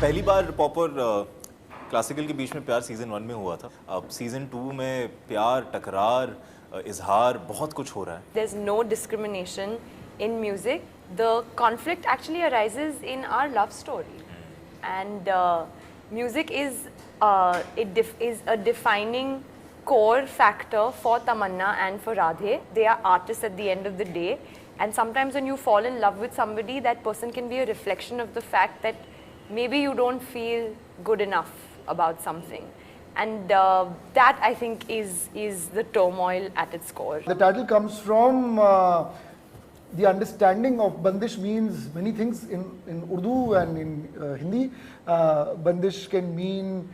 पहली बार popper classical के बीच में प्यार सीजन 1 में हुआ था. अब सीजन 2 में प्यार, टकरार, इजहार बहुत कुछ हो रहा है. There's no discrimination in music. The conflict actually arises in our love story, and music is is a defining core factor for Tamanna and for Radhe. They are artists at the end of the day, and sometimes when you fall in love with somebody, that person can be a reflection of the fact that maybe you don't feel good enough about something, and that I think is the turmoil at its core. The title comes from the understanding of Bandish means many things in Urdu and in Hindi. Bandish can mean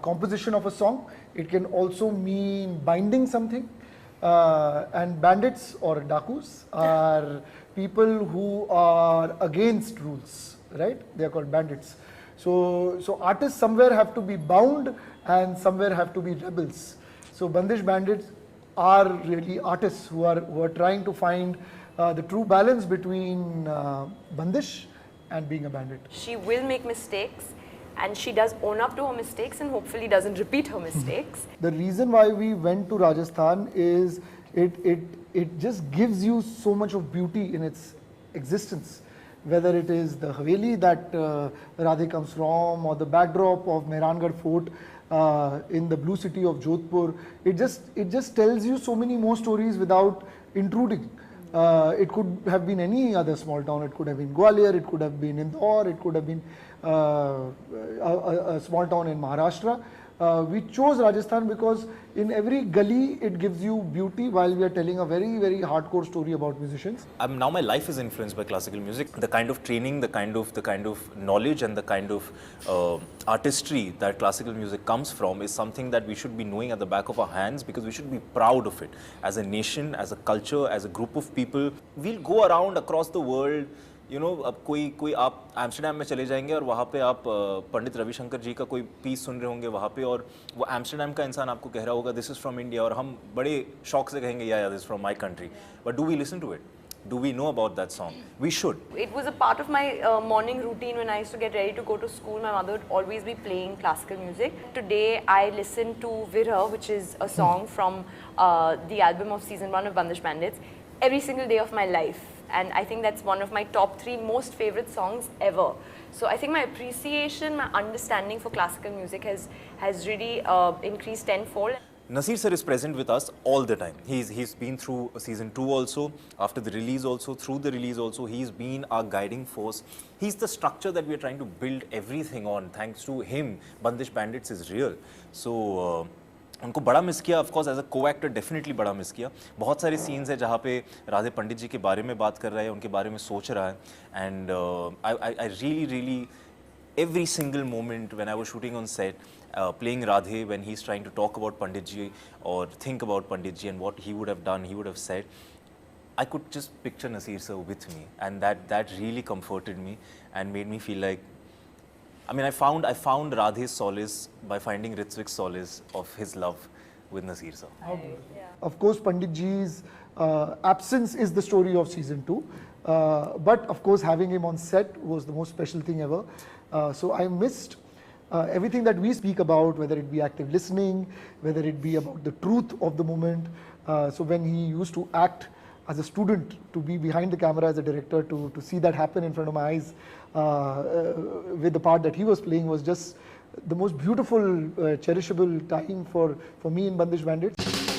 composition of a song. It can also mean binding something. And bandits or dakus are people who are against rules, right? They are called bandits. So artists somewhere have to be bound and somewhere have to be rebels. So Bandish Bandits are really artists who are trying to find the true balance between Bandish and being a bandit. She will make mistakes, and she does own up to her mistakes and hopefully doesn't repeat her mistakes. The reason why we went to Rajasthan is it just gives you so much of beauty in its existence. Whether it is the Haveli that Radhe comes from, or the backdrop of Mehrangarh Fort in the blue city of Jodhpur, it just tells you so many more stories without intruding. It could have been any other small town. It could have been Gwalior, it could have been Indore, it could have been a small town in Maharashtra. We chose Rajasthan because in every gully it gives you beauty while we are telling a very, very hardcore story about musicians. Now my life is influenced by classical music. The kind of training, the kind of knowledge and the kind of artistry that classical music comes from is something that we should be knowing at the back of our hands, because we should be proud of it. As a nation, as a culture, as a group of people, we'll go around across the world. अब कोई आप Amsterdam में चले जाएंगे और वहाँ पे आप पंडित रविशंकर जी का कोई पीस सुन रहे होंगे वहाँ पे, और वो एम्स्टर्डम का इंसान आपको कह रहा होगा दिस इज़ फ्रॉम इंडिया, और हम बड़े शौक से कहेंगे या this from my country. But do we listen to it? Do we know about that song? We should. It was a part of my morning routine when I used to get ready to go to school. My mother would always be playing classical music. Today I listen to Virha, which is a song from the album of season 1 of Bandish Bandits, every single day of my life. And I think that's one of my top 3 most favorite songs ever. So I think my appreciation, my understanding for classical music has really increased tenfold. Naseer sir is present with us all the time. He's been through season 2 also, after the release also, through the release also. He's been our guiding force. He's the structure that we are trying to build everything on. Thanks to him, Bandish Bandits is real. So उनको बड़ा miss किया. Of course as a को actor definitely बड़ा miss किया. बहुत सारे scenes है जहाँ पे राधे पंडित जी के बारे में बात कर रहा है, उनके बारे में सोच रहा है. And I really every single moment when I was shooting on set, playing Radhe, when he's trying to talk about Pandit ji or think about Pandit ji and what he would have done, he would have said, I could just picture Naseer sir with me, and that really comforted me and made me feel like, I mean, I found Radhe's solace by finding Ritwik's solace of his love with Naseer sir. Of course, Pandit ji's absence is the story of season 2, but of course having him on set was the most special thing ever. So I missed everything that we speak about, whether it be active listening, whether it be about the truth of the moment. So when he used to act as a student, to be behind the camera as a director, to see that happen in front of my eyes with the part that he was playing was just the most beautiful, cherishable time for me in Bandish Bandits.